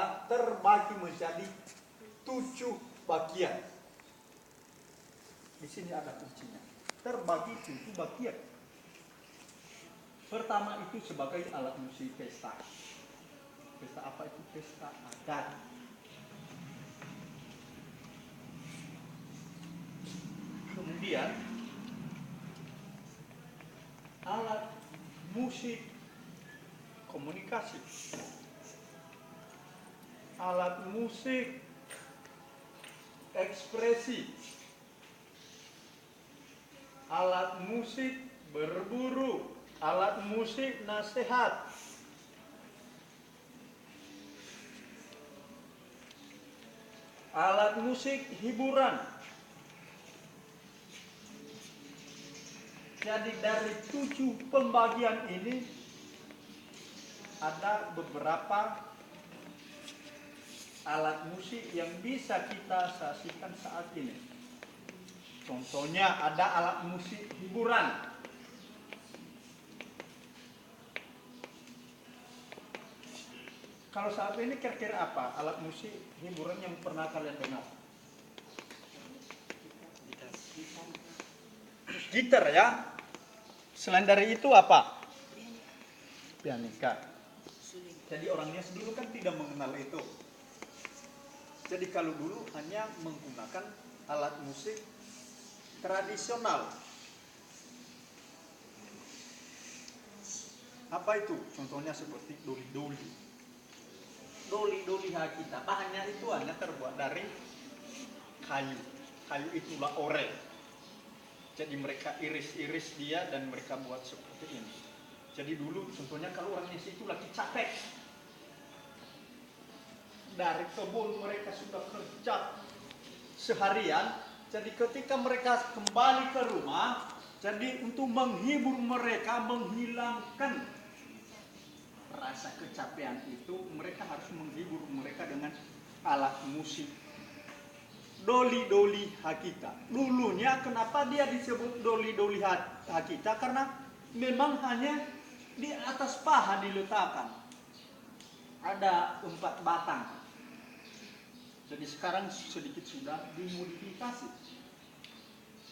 kita terbagi menjadi 7 bagian. Di sini ada kuncinya. Terbagi 7 bagian. Pertama itu sebagai alat musik pesta. Pesta apa itu? Pesta adat. Kemudian alat musik komunikasi, alat musik ekspresi, alat musik berburu, alat musik nasihat, alat musik hiburan. Jadi dari 7 pembagian ini ada beberapa alat musik yang bisa kita saksikan saat ini. Contohnya ada alat musik hiburan. Kalau saat ini kira-kira apa alat musik hiburan yang pernah kalian dengar? Gitar ya. Selain dari itu apa? Pianika. Jadi orangnya dulu kan tidak mengenal itu. Jadi kalau dulu hanya menggunakan alat musik tradisional. Apa itu? Contohnya seperti doli-doli. Doli-doli kita. Bahannya itu hanya terbuat dari kayu. Kayu itulah orel. Jadi mereka iris-iris dia dan mereka buat seperti ini. Jadi dulu contohnya kalau orang Indonesia itu lagi capek. Dari kebun mereka sudah kerja seharian. Jadi ketika mereka kembali ke rumah, jadi untuk menghibur mereka, menghilangkan rasa kecapean itu, mereka harus menghibur mereka dengan alat musik. Doli-doli hakika. Dulunya kenapa dia disebut doli-doli hakika? Karena memang hanya di atas paha diletakkan. Ada 4 batang. Jadi sekarang sedikit sudah dimodifikasi.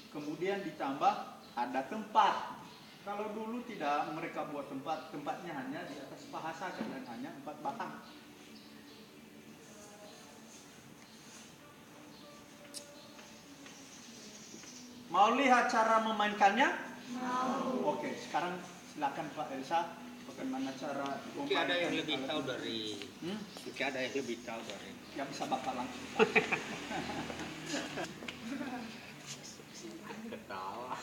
Kemudian ditambah ada tempat. Kalau dulu tidak mereka buat tempat, tempatnya hanya di atas paha saja dan hanya 4 batang. Mau lihat cara memainkannya? Mau. Oke, sekarang silakan Pak Elsa. Bagaimana cara memainkan? Mungkin ada yang lebih tahu dari. Mungkin ada yang lebih tahu dari. Yang bisa Bapak langsung. Ketawa.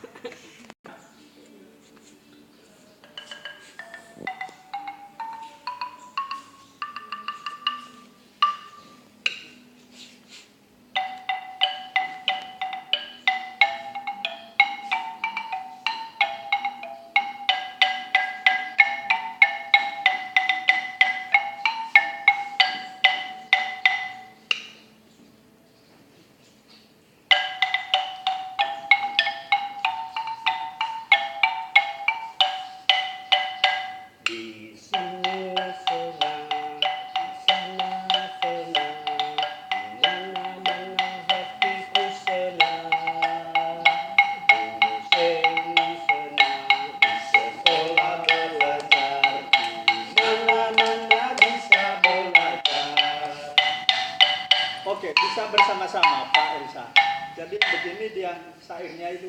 Oke, bisa bersama-sama Pak Elsa. Jadi begini dia syairnya itu.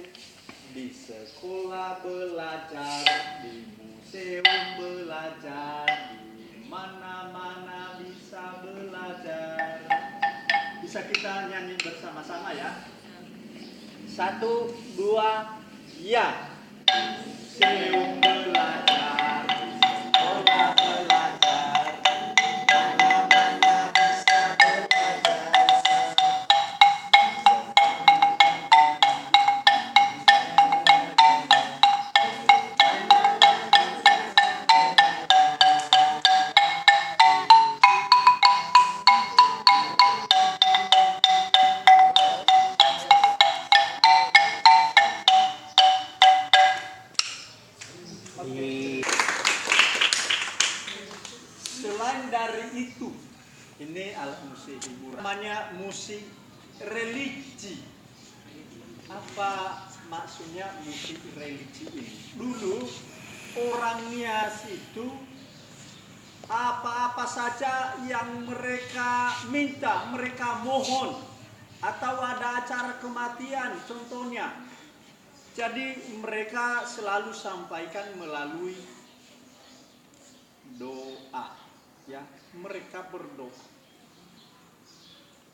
Di sekolah belajar, di museum belajar, di mana-mana bisa belajar. Bisa kita nyanyi bersama-sama ya. 1, 2, ya. Museum belajar, di sekolah belajar, mana-mana bisa belajar. Ini alat musik hiburan. Namanya musik religi. Apa maksudnya musik religi ini? Dulu orang Nias itu apa-apa saja yang mereka minta, mereka mohon, atau ada acara kematian contohnya. Jadi mereka selalu sampaikan melalui doa, ya, mereka berdoa.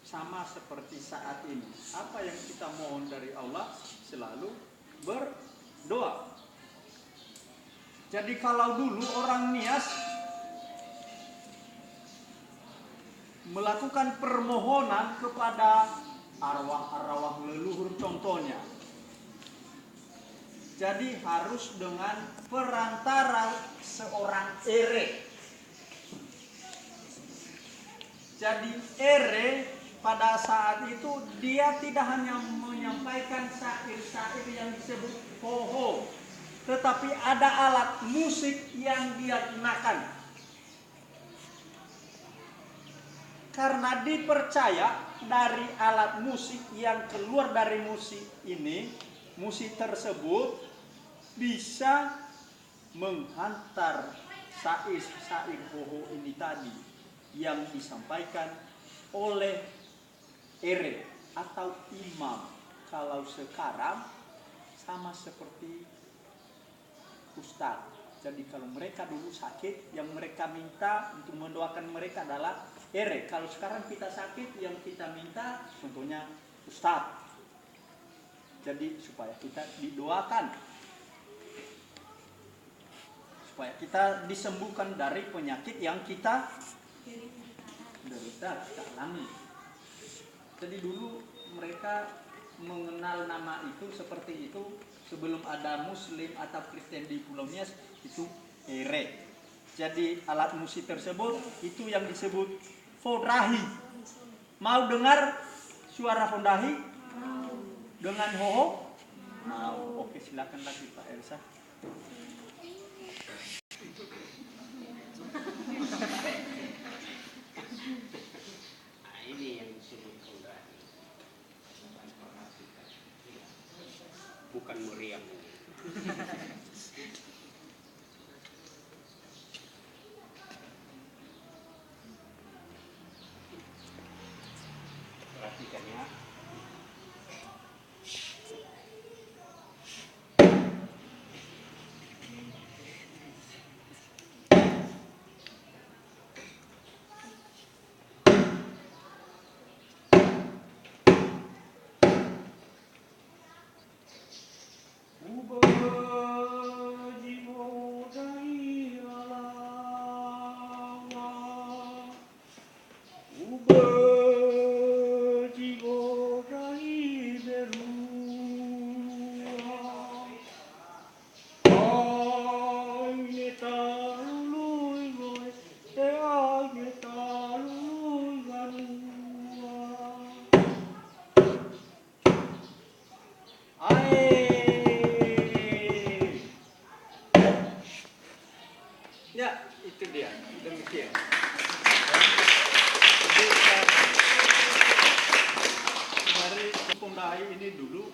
Sama seperti saat ini, apa yang kita mohon dari Allah selalu berdoa. Jadi kalau dulu orang Nias melakukan permohonan kepada arwah-arwah leluhur contohnya, jadi harus dengan perantara seorang ere. Jadi ere pada saat itu dia tidak hanya menyampaikan syair-syair yang disebut poho, tetapi ada alat musik yang dia gunakan. Karena dipercaya dari alat musik yang keluar dari musik ini, musik tersebut bisa menghantar syair-syair poho ini tadi yang disampaikan oleh ere atau imam. Kalau sekarang sama seperti ustaz. Jadi kalau mereka dulu sakit, yang mereka minta untuk mendoakan mereka adalah ere. Kalau sekarang kita sakit, yang kita minta contohnya ustaz. Jadi supaya kita didoakan, supaya kita disembuhkan dari penyakit yang kita derita, kita alami. Jadi dulu mereka mengenal nama itu seperti itu sebelum ada Muslim atau Kristen di Pulau Nias, itu ere. Jadi alat musik tersebut itu yang disebut fondahi. Mau dengar suara fondahi? Dengan hoho? Mau. Oke, silakan lagi Pak Elsa. Nah, ini yang disebut fondahi. Bukan meriam. Perhatikan ya. Ya, itu dia. Demikian. Dari fondahi ini dulu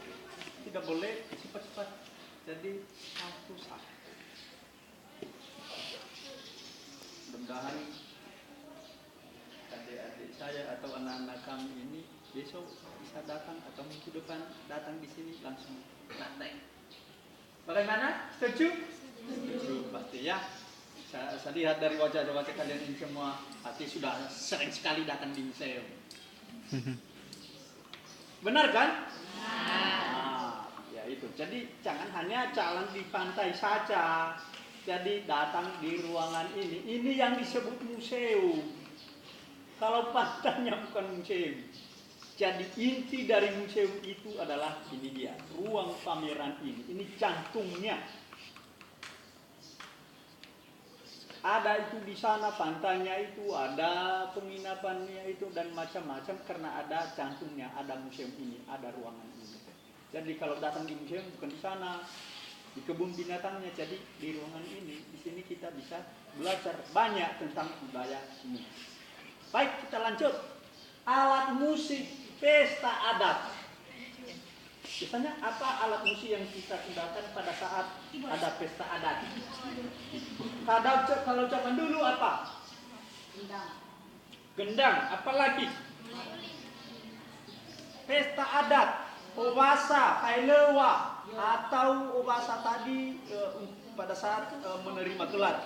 tidak boleh cepat-cepat. Jadi satu-satu. Mudah-mudahan adik-adik saya atau anak-anak kami ini besok bisa datang atau minggu depan datang di sini langsung praktek. Bagaimana? Setuju? Setuju pasti ya. Saya lihat dari wajah-wajah kalian ini semua pasti sudah sering sekali datang di museum. Benar kan? Nah, ya itu. Jadi jangan hanya jalan di pantai saja. Jadi datang di ruangan ini. Ini yang disebut museum. Kalau pantainya bukan museum. Jadi inti dari museum itu adalah ini dia, ruang pameran ini. Ini jantungnya. Ada itu di sana pantainya itu, ada penginapannya itu dan macam-macam karena ada jantungnya, ada museum ini, ada ruangan ini. Jadi kalau datang di museum bukan di sana, di kebun binatangnya, jadi di ruangan ini, di sini kita bisa belajar banyak tentang budaya ini. Baik, kita lanjut. Alat musik pesta adat. Biasanya apa alat musik yang kita gunakan pada saat ada pesta adat? Kalau zaman dulu apa? Gendang. Apalagi? Pesta adat, obasa, kailewa, atau obasa tadi pada saat menerima gelar.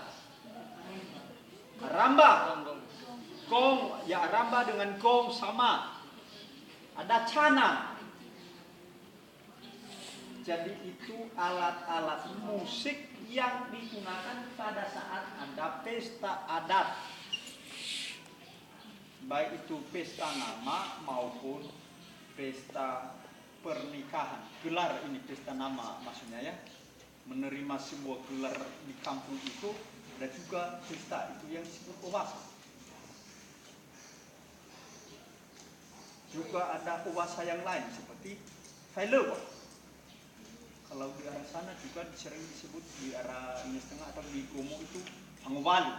Ramba, gong, ya ramba dengan gong sama. Ada cana. Jadi itu alat-alat musik yang digunakan pada saat ada pesta adat. Baik itu pesta nama maupun pesta pernikahan. Gelar ini pesta nama maksudnya ya. Menerima sebuah gelar di kampung itu ada juga pesta itu yang disebut obasa. Juga ada obasa yang lain seperti kailewa. Kalau di arah sana juga sering disebut di arah Nias Tengah atau di Gomo itu angwali.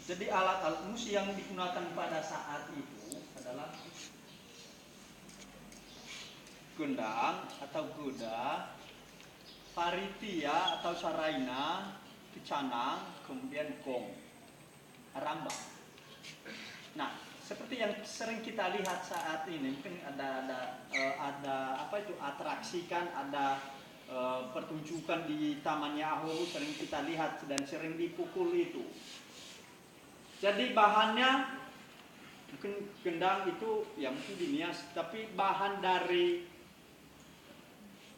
Jadi alat-alat musik yang digunakan pada saat itu adalah gendang atau goda, paritia atau saraina, kecanang, kemudian gong, ramba. Nah, seperti yang sering kita lihat saat ini, mungkin ada apa itu atraksi kan, ada pertunjukan di Taman Yahoo sering kita lihat dan sering dipukul itu. Jadi bahannya mungkin gendang itu ya mungkin dinias, tapi bahan dari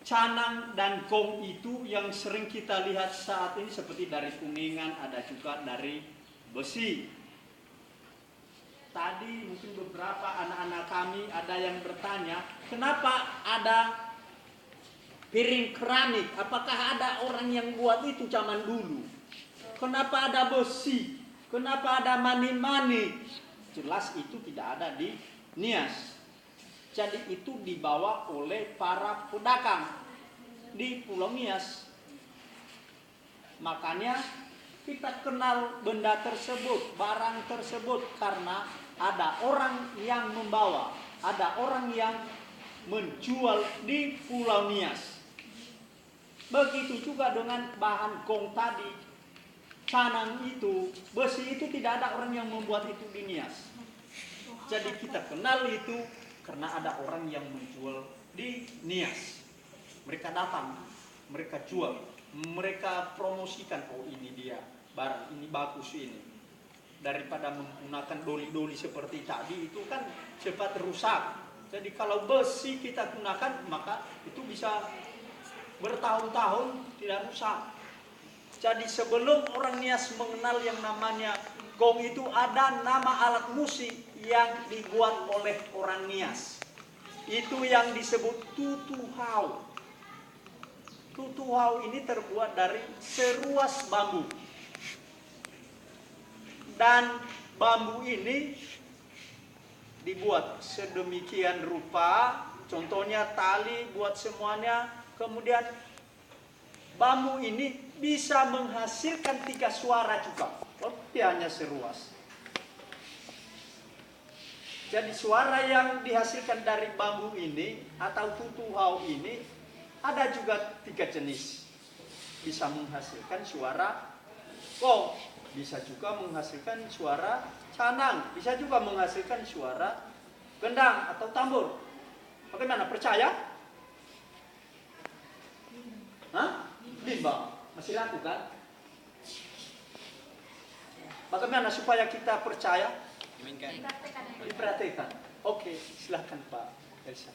canang dan gong itu yang sering kita lihat saat ini seperti dari kuningan, ada juga dari besi. Tadi mungkin beberapa anak-anak kami ada yang bertanya, kenapa ada piring keramik? Apakah ada orang yang buat itu zaman dulu? Kenapa ada besi? Kenapa ada mani-mani? Jelas itu tidak ada di Nias. Jadi itu dibawa oleh para pedagang di Pulau Nias. Makanya kita kenal benda tersebut, barang tersebut karena ada orang yang membawa, ada orang yang menjual di Pulau Nias. Begitu juga dengan bahan gong tadi, canang itu, besi itu tidak ada orang yang membuat itu di Nias. Jadi kita kenal itu karena ada orang yang menjual di Nias. Mereka datang, mereka jual, mereka promosikan, oh ini dia barang, ini bagus ini. Daripada menggunakan doli-doli seperti tadi itu kan cepat rusak. Jadi kalau besi kita gunakan maka itu bisa bertahun-tahun tidak rusak. Jadi sebelum orang Nias mengenal yang namanya gong itu ada nama alat musik yang dibuat oleh orang Nias. Itu yang disebut tutuhau. Tutuhau ini terbuat dari seruas bambu. Dan bambu ini dibuat sedemikian rupa, contohnya tali buat semuanya, kemudian bambu ini bisa menghasilkan 3 suara juga, tapi hanya seruas. Jadi suara yang dihasilkan dari bambu ini atau tutuhau ini ada juga 3 jenis. Bisa menghasilkan suara gong, bisa juga menghasilkan suara canang, bisa juga menghasilkan suara gendang atau tambur. Bagaimana, percaya? Hah? Bimbang. Masih ragu kan? Bagaimana supaya kita percaya? Diperhatikan. Oke, silahkan Pak Elsa.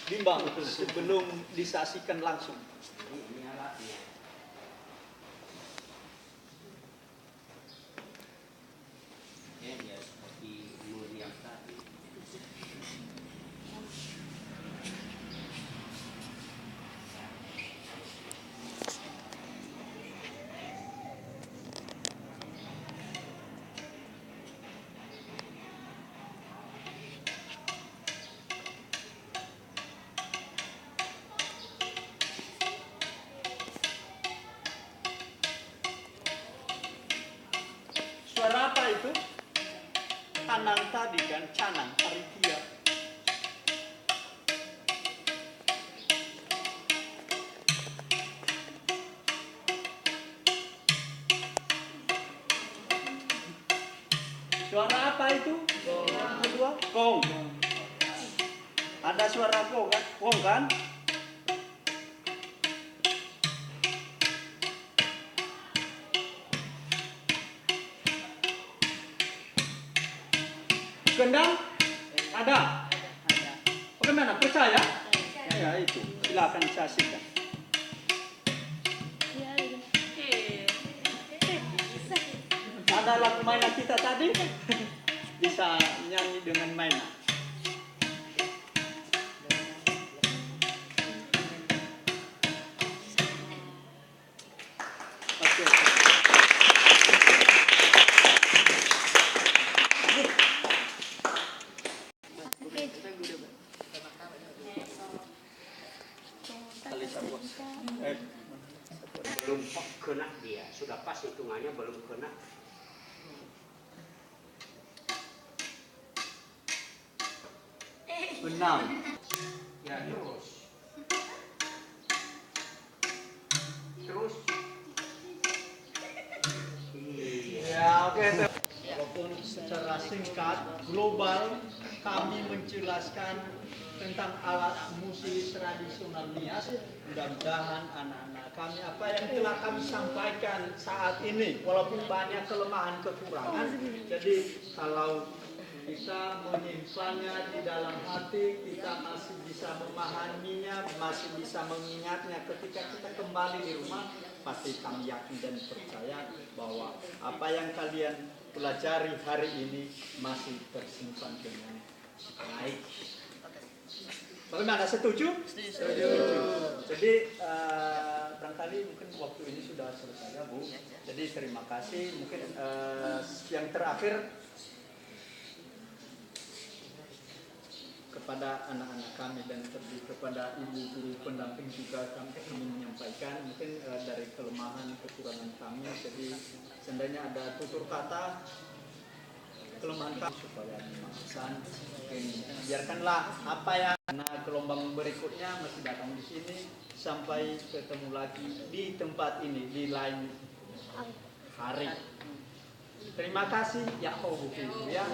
Bimbang sebelum disaksikan langsung. Ya seperti yang tadi. canang tadi kan, canang paritia. Suara apa itu? Yang kedua, gong. Ada suara gong kan? Gong kan? Gendang? Ada? Bagaimana? Percaya? Ya itu. Silakan saksikan. Ada lagu mainan kita tadi? Bisa nyanyi dengan mainan. Oke. Belum kena dia, sudah pas hitungannya belum kena. Enam. Ya terus. Terus. Iya. Ya oke. Walaupun secara singkat, global, kami menjelaskan tentang alat musik tradisional Nias. Mudah-mudahan anak-anak kami apa yang telah kami sampaikan saat ini, walaupun banyak kelemahan kekurangan, jadi kalau kita menyimpannya di dalam hati, kita masih bisa memahaminya, masih bisa mengingatnya ketika kita kembali di rumah, pasti kami yakin dan percaya bahwa apa yang kalian pelajari hari ini masih tersimpan dengan baik. Bagaimana? Setuju? Setuju. Jadi barangkali mungkin waktu ini sudah selesai ya Bu. Jadi terima kasih. Mungkin yang terakhir kepada anak-anak kami dan terlebih kepada ibu guru pendamping juga kami ingin menyampaikan mungkin dari kelemahan kekurangan kami. Jadi seandainya ada tutur kata kelemahan kami supaya dimaafkan, mungkin biarkanlah apa yang gelombang berikutnya masih datang di sini sampai ketemu lagi di tempat ini di lain hari. Terima kasih ya Allah ya.